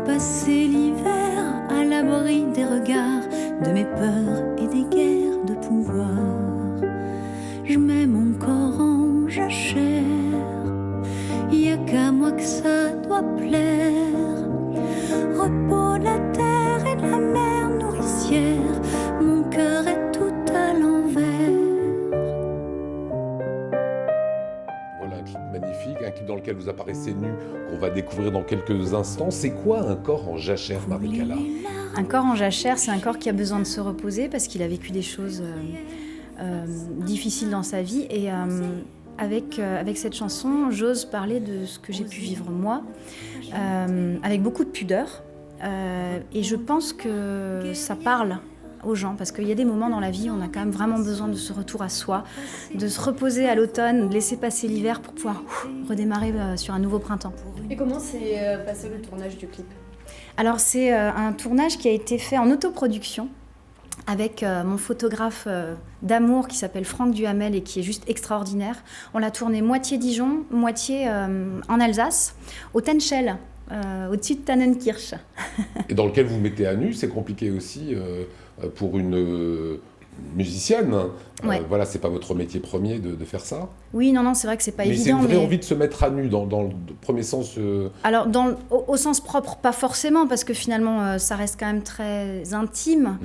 Passer l'hiver à l'abri des regards, de mes peurs et des guerres de pouvoir. Je mets mon corps en jachère, y a qu'à moi que ça doit plaire. Repos la terre et la mer nourricière, mon cœur est tout à l'envers. Voilà un clip magnifique, un clip dans lequel vous apparaissez nu, qu'on va découvrir dans quelques instants. C'est quoi un corps en jachère, Marie-Cala ? Un corps en jachère, c'est un corps qui a besoin de se reposer parce qu'il a vécu des choses difficiles dans sa vie. Et avec cette chanson, j'ose parler de ce que j'ai pu vivre moi, avec beaucoup de pudeur. Et je pense que ça parle aux gens, parce qu'il y a des moments dans la vie où on a quand même vraiment besoin de ce retour à soi, de se reposer à l'automne, de laisser passer l'hiver pour pouvoir redémarrer sur un nouveau printemps. Et comment s'est passé le tournage du clip ? Alors c'est un tournage qui a été fait en autoproduction avec mon photographe d'amour qui s'appelle Franck Duhamel et qui est juste extraordinaire. On l'a tourné moitié Dijon, moitié en Alsace, au Tenschel, au-dessus de Tannenkirch. Et dans lequel vous mettez à nu, c'est compliqué aussi pour une musicienne. Ouais. Voilà, c'est pas votre métier premier de faire ça. Oui, non, c'est vrai que c'est pas évident. Mais c'est une vraie envie de se mettre à nu dans le premier sens. Alors, au sens propre, pas forcément, parce que finalement, ça reste quand même très intime.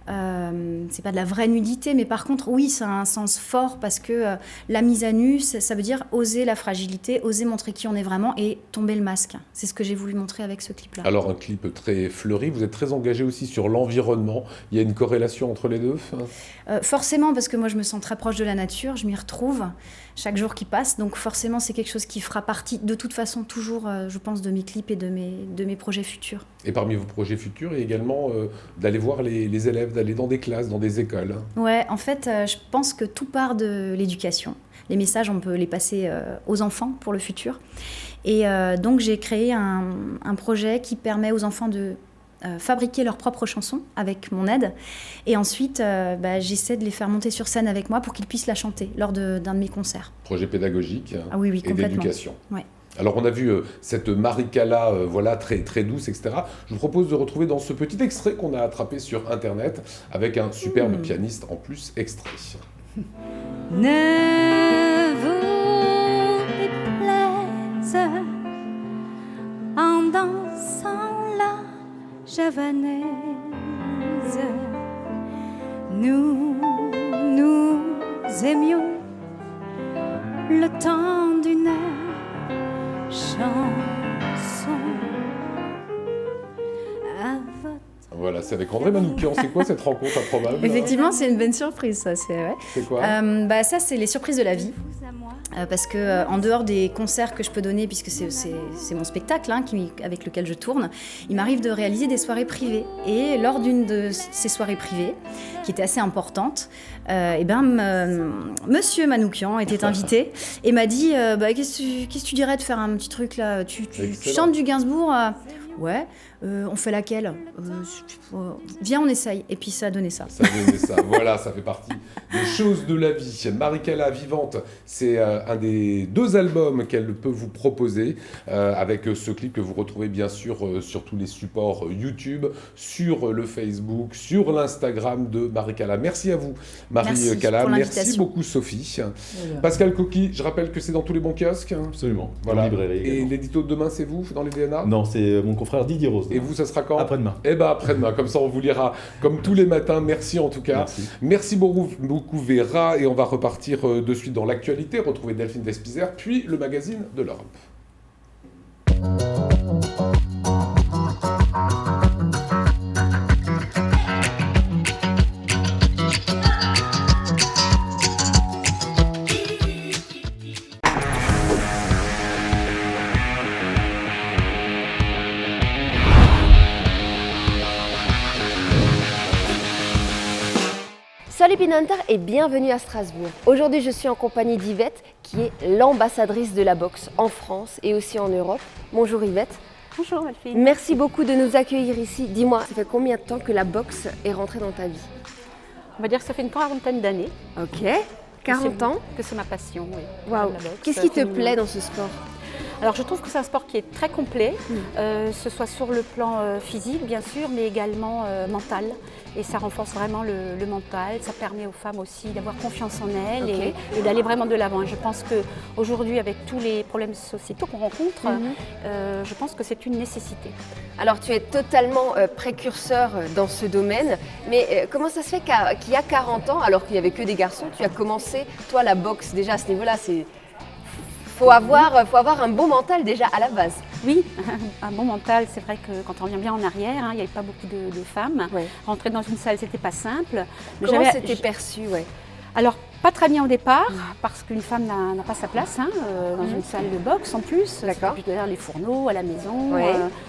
C'est pas de la vraie nudité, mais par contre, oui, ça a un sens fort, parce que la mise à nu, ça veut dire oser la fragilité, oser montrer qui on est vraiment et tomber le masque. C'est ce que j'ai voulu montrer avec ce clip-là. Alors, un clip très fleuri, vous êtes très engagé aussi sur l'environnement. Il y a une corrélation entre les deux ? Forcément, parce que moi je me sens très proche de la nature, je m'y retrouve chaque jour qui passe, donc forcément c'est quelque chose qui fera partie de toute façon toujours, je pense, de mes clips et de mes projets futurs. Et parmi vos projets futurs, il y a également d'aller voir les élèves, d'aller dans des classes, dans des écoles. Ouais, en fait, je pense que tout part de l'éducation. Les messages, on peut les passer aux enfants pour le futur. Et donc j'ai créé un projet qui permet aux enfants de fabriquer leurs propres chansons avec mon aide. Et ensuite, j'essaie de les faire monter sur scène avec moi pour qu'ils puissent la chanter lors d'un de mes concerts. Projet pédagogique oui, et d'éducation. Ouais. Alors on a vu cette Marie-Cala voilà, très, très douce, etc. Je vous propose de retrouver dans ce petit extrait qu'on a attrapé sur Internet avec un superbe pianiste en plus extrait. Ne vous déplaise en dansant la javanaise, nous aimions le temps d'une chanson à votre... Voilà, c'est avec André Manoukian. C'est quoi cette rencontre improbable ? Effectivement, c'est une bonne surprise, ça. C'est quoi ? Ça, c'est les surprises de la vie. Parce que en dehors des concerts que je peux donner, puisque c'est mon spectacle avec lequel je tourne, il m'arrive de réaliser des soirées privées. Et lors d'une de ces soirées privées, qui était assez importante, Monsieur Manoukian était invité et m'a dit qu'est-ce que tu dirais de faire un petit truc là, tu chantes du Gainsbourg Ouais. On fait laquelle Viens, on essaye. Et puis ça a donné ça. Ça a donné ça. Voilà, ça fait partie des choses de la vie. Maricala Vivante, c'est un des 2 albums qu'elle peut vous proposer, avec ce clip que vous retrouvez bien sûr sur tous les supports YouTube, sur le Facebook, sur l'Instagram de Maricala. Merci à vous, Maricala. Merci beaucoup, Sophie. Pascal Coqui, je rappelle que c'est dans tous les bons kiosques. Absolument. Voilà. En librairie également. Et l'édito de demain, c'est vous, dans les DNA? Non, c'est mon confrère Didier Rose. Et vous, ça sera quand? Après-demain. Eh ben après-demain, comme ça on vous lira comme tous les matins. Merci en tout cas. Merci beaucoup Vera, et on va repartir de suite dans l'actualité, retrouver Delphine Vespizer, puis le magazine de l'Europe. Salut Pinhunter et bienvenue à Strasbourg. Aujourd'hui je suis en compagnie d'Yvette qui est l'ambassadrice de la boxe en France et aussi en Europe. Bonjour Yvette. Bonjour Delphine. Merci beaucoup de nous accueillir ici. Dis-moi, ça fait combien de temps que la boxe est rentrée dans ta vie? On va dire que ça fait une quarantaine d'années. Ok, 40 ans. Que c'est ma passion, oui. Waouh. Qu'est-ce qui te plaît dans ce sport? Alors je trouve que c'est un sport qui est très complet, ce soit sur le plan physique bien sûr, mais également mental. Et ça renforce vraiment le mental, ça permet aux femmes aussi d'avoir confiance en elles et d'aller vraiment de l'avant. Et je pense qu'aujourd'hui, avec tous les problèmes sociétaux qu'on rencontre, je pense que c'est une nécessité. Alors tu es totalement précurseur dans ce domaine, mais comment ça se fait qu'il y a 40 ans, alors qu'il n'y avait que des garçons, tu as commencé, toi, la boxe déjà à ce niveau-là, faut avoir un bon mental déjà à la base. Oui, un bon mental, c'est vrai que quand on revient bien en arrière, il n'y avait pas beaucoup de femmes. Ouais. Rentrer dans une salle, c'était pas simple. Comment c'était perçu? Alors, pas très bien au départ, parce qu'une femme n'a pas sa place dans une salle de boxe en plus. D'accord. Derrière les fourneaux, à la maison.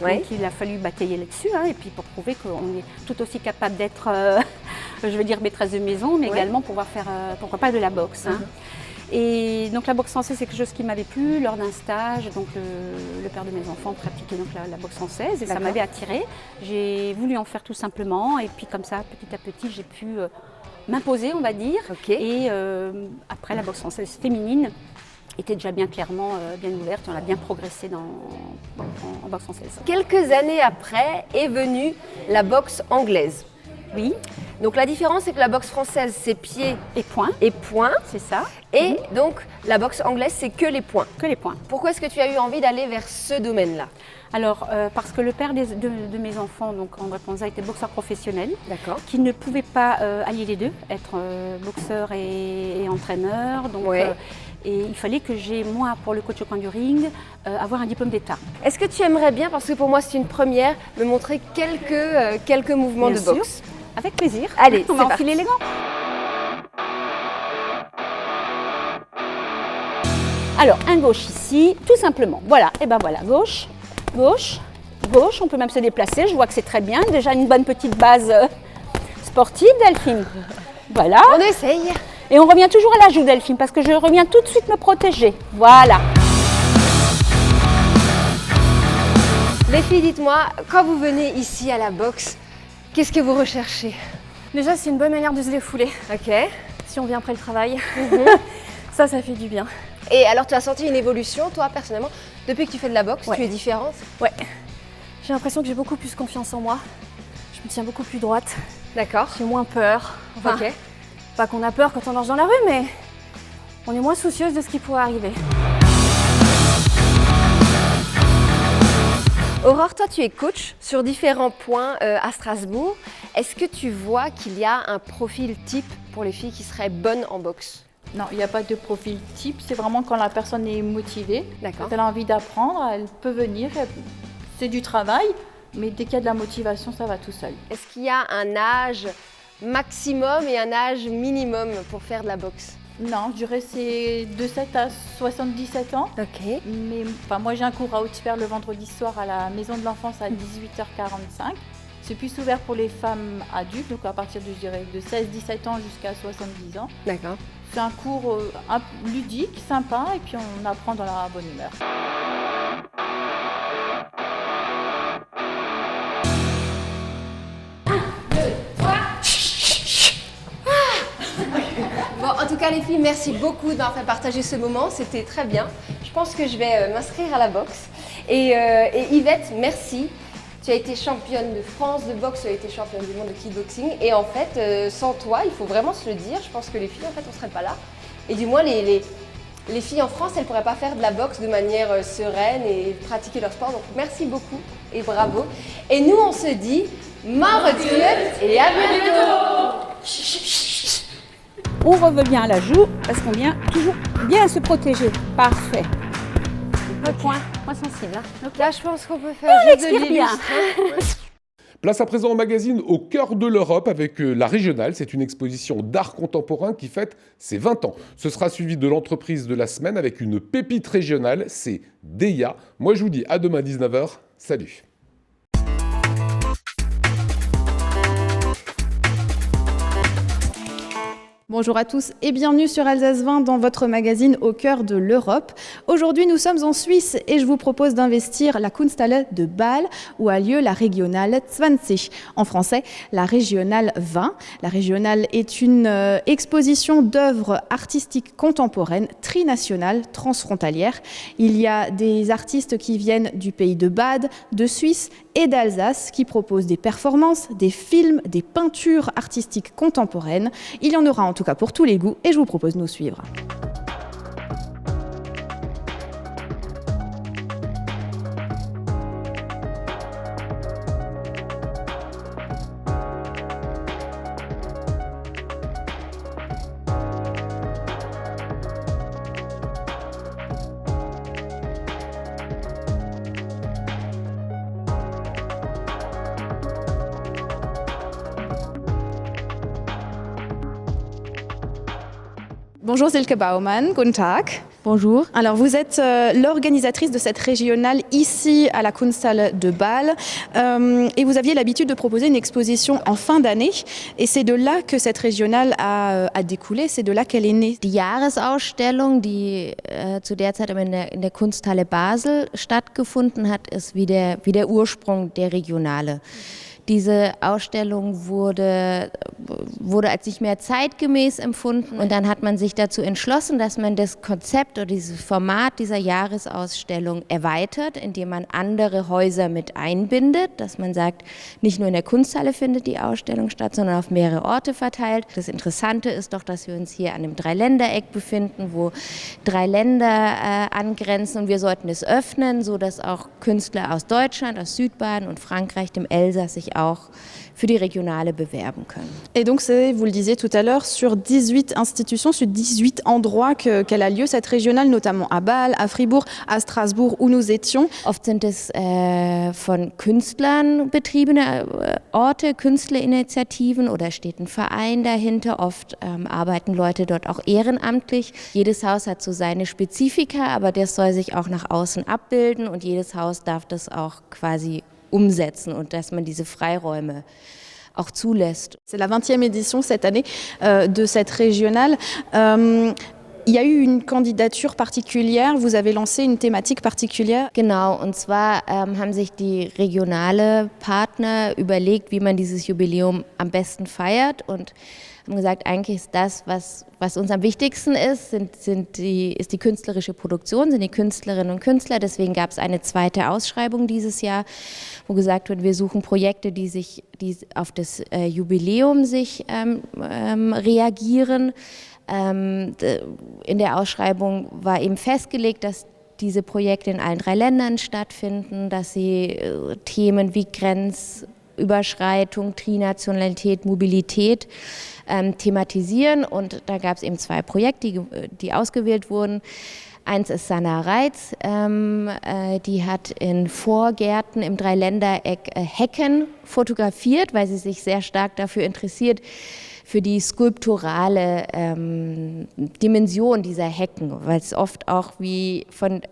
Donc il a fallu batailler là-dessus, et puis pour prouver qu'on est tout aussi capable d'être, je veux dire, maîtresse de maison, mais également pouvoir faire, pourquoi pas, de la boxe. Et donc la boxe française, c'est quelque chose qui m'avait plu lors d'un stage. Donc le père de mes enfants pratiquait donc la boxe française et ça m'avait attirée. J'ai voulu en faire tout simplement et puis comme ça, petit à petit, j'ai pu m'imposer, on va dire. Et après, la boxe française féminine était déjà bien clairement bien ouverte. On a bien progressé en boxe française. Quelques années après est venue la boxe anglaise. Oui. Donc la différence, c'est que la boxe française, c'est pieds et poings. C'est ça. Et donc la boxe anglaise, c'est que les poings. Que les poings. Pourquoi est-ce que tu as eu envie d'aller vers ce domaine-là? Alors, parce que le père de mes enfants, donc André Ponza, était boxeur professionnel, qui ne pouvait pas allier les deux, être boxeur et entraîneur. Donc, et il fallait que j'ai, moi, pour le coach au coin du ring, avoir un diplôme d'État. Est-ce que tu aimerais bien, parce que pour moi c'est une première, me montrer quelques mouvements de boxe? Avec plaisir. Allez, on va enfiler les gants. Alors, un gauche ici, tout simplement. Voilà, et ben voilà, gauche, gauche, gauche. On peut même se déplacer, je vois que c'est très bien. Déjà une bonne petite base sportive, Delphine. Voilà. On essaye. Et on revient toujours à la joue, Delphine, parce que je reviens tout de suite me protéger. Voilà. Les filles, dites-moi, quand vous venez ici à la boxe, qu'est-ce que vous recherchez? Déjà, c'est une bonne manière de se défouler. Ok. Si on vient après le travail, ça fait du bien. Et alors, tu as senti une évolution, toi, personnellement, depuis que tu fais de la boxe? Tu es différente? Ouais. J'ai l'impression que j'ai beaucoup plus confiance en moi. Je me tiens beaucoup plus droite. D'accord. J'ai moins peur. Enfin, pas qu'on a peur quand on marche dans la rue, mais on est moins soucieuse de ce qui pourrait arriver. Aurore, toi tu es coach sur différents points à Strasbourg. Est-ce que tu vois qu'il y a un profil type pour les filles qui seraient bonnes en boxe? Non, il n'y a pas de profil type, c'est vraiment quand la personne est motivée, quand elle a envie d'apprendre, elle peut venir, c'est du travail, mais dès qu'il y a de la motivation, ça va tout seul. Est-ce qu'il y a un âge maximum et un âge minimum pour faire de la boxe? Non, je dirais c'est de 7 à 77 ans. Ok. Mais moi j'ai un cours à Haute-Père le vendredi soir à la maison de l'enfance à 18h45. C'est plus ouvert pour les femmes adultes, donc à partir de, je dirais, de 16-17 ans jusqu'à 70 ans. D'accord. C'est un cours ludique, sympa, et puis on apprend dans la bonne humeur. cas, les filles, merci beaucoup d'avoir fait partager ce moment. C'était très bien. Je pense que je vais m'inscrire à la boxe. Et Yvette, merci. Tu as été championne de France de boxe, tu as été championne du monde de kickboxing. Et en fait, sans toi, il faut vraiment se le dire, je pense que les filles, en fait, on ne serait pas là. Et du moins, les filles en France, elles ne pourraient pas faire de la boxe de manière sereine et pratiquer leur sport. Donc, merci beaucoup et bravo. Et nous, on se dit, Marotzklut et à bientôt. On revient à la joue parce qu'on vient toujours bien se protéger. Parfait. Le point sensible. Hein. Là, je pense qu'on peut faire on juste de expire bien. l'illustre. Place à présent au magazine Au cœur de l'Europe avec la Régionale. C'est une exposition d'art contemporain qui fête ses 20 ans. Ce sera suivi de l'entreprise de la semaine avec une pépite régionale, c'est Deia. Moi, je vous dis à demain 19h. Salut. Bonjour à tous et bienvenue sur Alsace 20 dans votre magazine Au cœur de l'Europe. Aujourd'hui, nous sommes en Suisse et je vous propose d'investir la Kunsthalle de Bâle où a lieu la Regionale 20, en français la Régionale 20. La Régionale est une exposition d'œuvres artistiques contemporaines trinationales, transfrontalières. Il y a des artistes qui viennent du pays de Bade, de Suisse et d'Alsace qui proposent des performances, des films, des peintures artistiques contemporaines. Il y en aura en tout cas pour tous les goûts et je vous propose de nous suivre. Bonjour Silke Baumann, guten Tag. Bonjour. Alors vous êtes l'organisatrice de cette régionale ici à la Kunsthalle de Bâle et vous aviez l'habitude de proposer une exposition en fin d'année et c'est de là que cette régionale a découlé, c'est de là qu'elle est née. Die Jahresausstellung, die zu der Zeit in der Kunsthalle Basel stattgefunden hat, ist wie der Ursprung der Regionale. Diese Ausstellung wurde als nicht mehr zeitgemäß empfunden und dann hat man sich dazu entschlossen, dass man das Konzept oder dieses Format dieser Jahresausstellung erweitert, indem man andere Häuser mit einbindet, dass man sagt, nicht nur in der Kunsthalle findet die Ausstellung statt, sondern auf mehrere Orte verteilt. Das Interessante ist doch, dass wir uns hier an einem Dreiländereck befinden, wo 3 Länder angrenzen und wir sollten es öffnen, sodass auch Künstler aus Deutschland, aus Südbaden und Frankreich, dem Elsass sich auch für die Régionale bewerben können. Et donc c'est, vous le disiez tout à l'heure, sur 18 institutions, sur 18 endroits qu'elle a lieu, cette régionale, notamment à Bâle, à Fribourg, à Strasbourg, où nous étions. Oft sind es von Künstlern betriebene Orte, Künstlerinitiativen oder steht ein Verein dahinter. Oft arbeiten Leute dort auch ehrenamtlich. Jedes Haus hat so seine Spezifika, aber das soll sich auch nach außen abbilden und jedes Haus darf das auch quasi umsetzen und dass man diese Freiräume auch zulässt. C'est la 20e édition cette année de cette régionale. Il y a eu une candidature particulière, vous avez lancé une thématique particulière. Genau, und zwar haben sich die regionale Partner überlegt, wie man dieses Jubiläum am besten feiert und haben gesagt, eigentlich ist das, was uns am wichtigsten ist, ist die künstlerische Produktion, sind die Künstlerinnen und Künstler. Deswegen gab es eine zweite Ausschreibung dieses Jahr, wo gesagt wird, wir suchen Projekte, die auf das Jubiläum sich reagieren. In der Ausschreibung war eben festgelegt, dass diese Projekte in allen 3 Ländern stattfinden, dass sie Themen wie Grenzüberschreitung, Trinationalität, Mobilität thematisieren. Und da gab es eben 2 Projekte, die ausgewählt wurden. Eins ist Sanna Reitz, die hat in Vorgärten im Dreiländereck Hecken fotografiert, weil sie sich sehr stark dafür interessiert, für die skulpturale Dimension dieser Hecken, weil es oft auch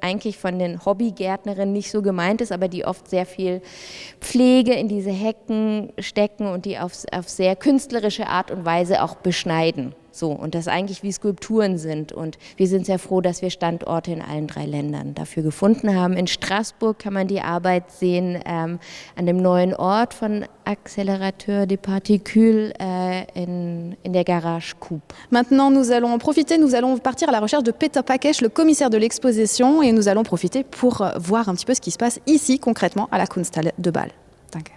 eigentlich von den Hobbygärtnerinnen nicht so gemeint ist, aber die oft sehr viel Pflege in diese Hecken stecken und die auf sehr künstlerische Art und Weise auch beschneiden. So, und das eigentlich wie Skulpturen sind. Und wir sind sehr froh, dass wir Standorte in allen 3 Ländern dafür gefunden haben. In Straßburg kann man die Arbeit sehen, an dem neuen Ort von Accélérateur des Particules in der Garage Coupe. Maintenant, nous allons en profiter, nous allons partir à la recherche de Peter Pakesh, le commissaire de l'exposition, et nous allons profiter pour voir un petit peu ce qui se passe ici, concrètement, à la Kunsthalle de Bâle. Danke.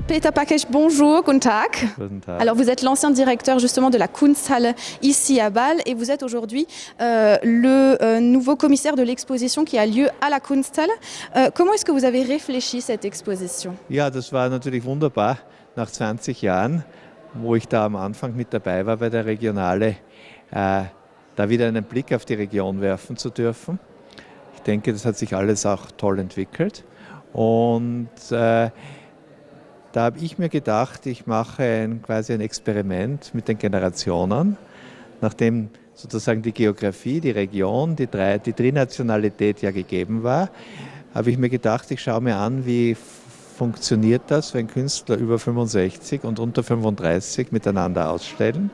Peter Pakesh, bonjour, guten Tag. Guten Tag. Alors vous êtes l'ancien directeur justement de la Kunsthalle ici à Bâle et vous êtes aujourd'hui le nouveau commissaire de l'exposition qui a lieu à la Kunsthalle. Comment est-ce que vous avez réfléchi cette exposition? Ja, das war natürlich wunderbar, nach 20 Jahren, wo ich da am Anfang mit dabei war bei der Regionale, da wieder einen Blick auf die Region werfen zu dürfen. Ich denke, das hat sich alles auch toll entwickelt und da habe ich mir gedacht, ich mache quasi ein Experiment mit den Generationen, nachdem sozusagen die Geografie, die Region, die Trinationalität ja gegeben war, habe ich mir gedacht, ich schaue mir an, wie funktioniert das, wenn Künstler über 65 und unter 35 miteinander ausstellen.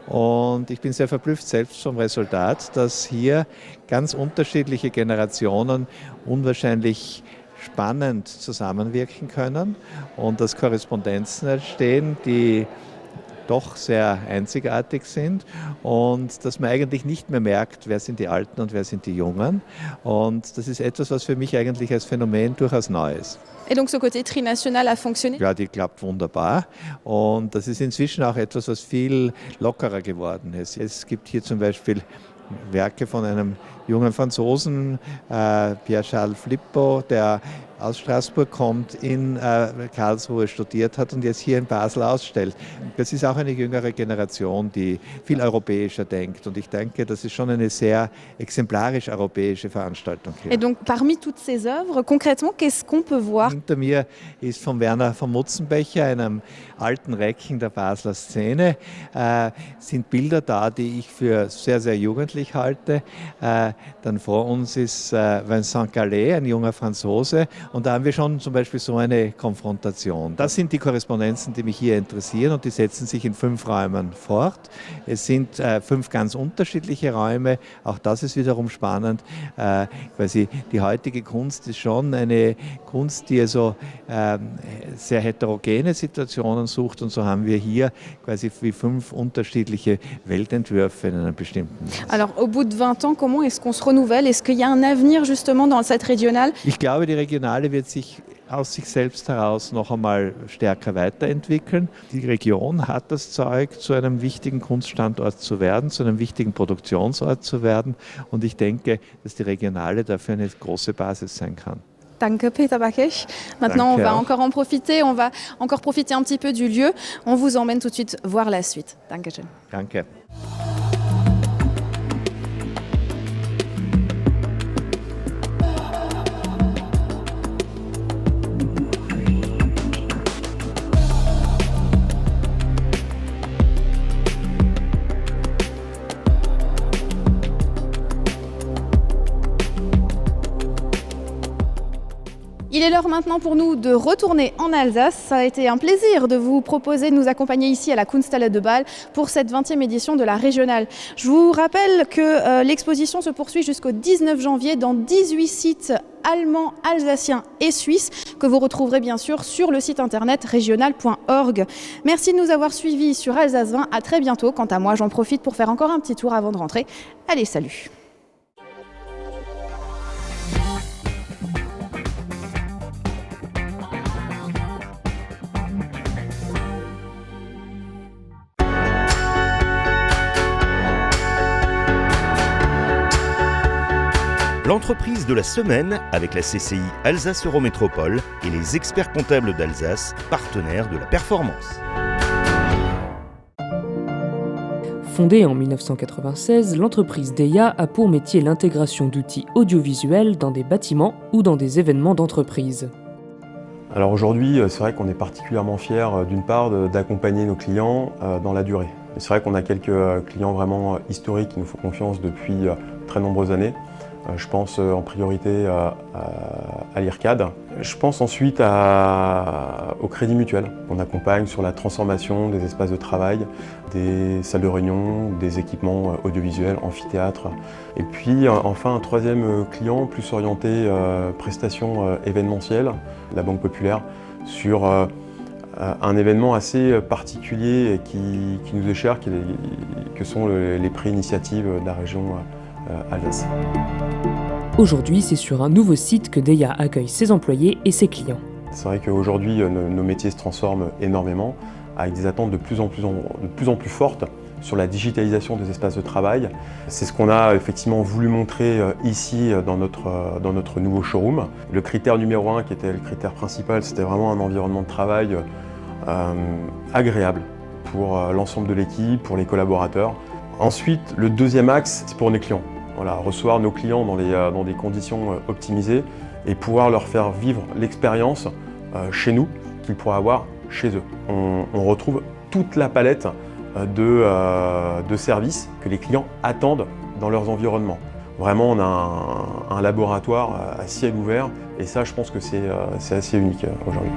Und ich bin sehr verblüfft selbst vom Resultat, dass hier ganz unterschiedliche Generationen unwahrscheinlich spannend zusammenwirken können und dass Korrespondenzen entstehen, die doch sehr einzigartig sind und dass man eigentlich nicht mehr merkt, wer sind die Alten und wer sind die Jungen. Und das ist etwas, was für mich eigentlich als Phänomen durchaus neu ist. Et donc ce côté trinational a fonctionné? Ja, die klappt wunderbar und das ist inzwischen auch etwas, was viel lockerer geworden ist. Es gibt hier zum Beispiel Werke von einem jungen Franzosen, Pierre-Charles Flippo, der aus Straßburg kommt, in Karlsruhe studiert hat und jetzt hier in Basel ausstellt. Das ist auch eine jüngere Generation, die viel europäischer denkt und ich denke, das ist schon eine sehr exemplarisch europäische Veranstaltung hier. Et donc parmi toutes ces œuvres, concrètement, qu'est-ce qu'on peut voir? Hinter mir ist von Werner von Mutzenbecher, einem alten Reckchen der Basler Szene, sind Bilder da, die ich für sehr, sehr jugendlich halte. Dann vor uns ist Vincent Gallet, ein junger Franzose. Und da haben wir schon zum Beispiel so eine Konfrontation. Das sind die Korrespondenzen, die mich hier interessieren und die setzen sich in 5 Räumen fort. Es sind 5 ganz unterschiedliche Räume, auch das ist wiederum spannend. Quasi die heutige Kunst ist schon eine Kunst, die also sehr heterogene Situationen sucht und so haben wir hier quasi wie 5 unterschiedliche Weltentwürfe in einem bestimmten Maß. Alors au bout de 20 ans, comment est-ce qu'on se renouvelle? Est-ce qu'il y a un avenir justement dans cette régionale? Ich glaube, die Regionale wird sich aus sich selbst heraus noch einmal stärker weiterentwickeln. Die Region hat das Zeug, zu einem wichtigen Kunststandort zu werden, zu einem wichtigen Produktionsort zu werden. Und ich denke, dass die Regionale dafür eine große Basis sein kann. Danke Peter Pakesh. Maintenant, Danke on va auch. encore en profiter. On va encore profiter un petit peu du lieu. On vous emmène tout de suite voir la suite. Dankeschön. Danke. Il est l'heure maintenant pour nous de retourner en Alsace. Ça a été un plaisir de vous proposer de nous accompagner ici à la Kunsthalle de Bâle pour cette 20e édition de la Régionale. Je vous rappelle que l'exposition se poursuit jusqu'au 19 janvier dans 18 sites allemands, alsaciens et suisses que vous retrouverez bien sûr sur le site internet régional.org. Merci de nous avoir suivis sur Alsace 20. À très bientôt. Quant à moi, j'en profite pour faire encore un petit tour avant de rentrer. Allez, salut! L'entreprise de la semaine avec la CCI Alsace Eurométropole et les experts comptables d'Alsace, partenaires de la performance. Fondée en 1996, l'entreprise Deia a pour métier l'intégration d'outils audiovisuels dans des bâtiments ou dans des événements d'entreprise. Alors aujourd'hui, c'est vrai qu'on est particulièrement fiers d'une part d'accompagner nos clients dans la durée. C'est vrai qu'on a quelques clients vraiment historiques qui nous font confiance depuis très nombreuses années. Je pense en priorité à l'IRCAD. Je pense ensuite au Crédit Mutuel. On accompagne sur la transformation des espaces de travail, des salles de réunion, des équipements audiovisuels, amphithéâtres. Et puis enfin un troisième client plus orienté prestations événementielles, la Banque Populaire, sur un événement assez particulier et qui nous est cher, que sont les prix initiatives de la région Alsace. Aujourd'hui, c'est sur un nouveau site que Deia accueille ses employés et ses clients. C'est vrai qu'aujourd'hui, nos métiers se transforment énormément, avec des attentes de plus en plus fortes sur la digitalisation des espaces de travail. C'est ce qu'on a effectivement voulu montrer ici dans notre nouveau showroom. Le critère numéro 1, qui était le critère principal, c'était vraiment un environnement de travail agréable pour l'ensemble de l'équipe, pour les collaborateurs. Ensuite, le deuxième axe, c'est pour nos clients. Voilà, recevoir nos clients dans des conditions optimisées et pouvoir leur faire vivre l'expérience chez nous qu'ils pourraient avoir chez eux. On retrouve toute la palette de services que les clients attendent dans leurs environnements. Vraiment, on a un laboratoire à ciel ouvert et ça, je pense que c'est assez unique aujourd'hui.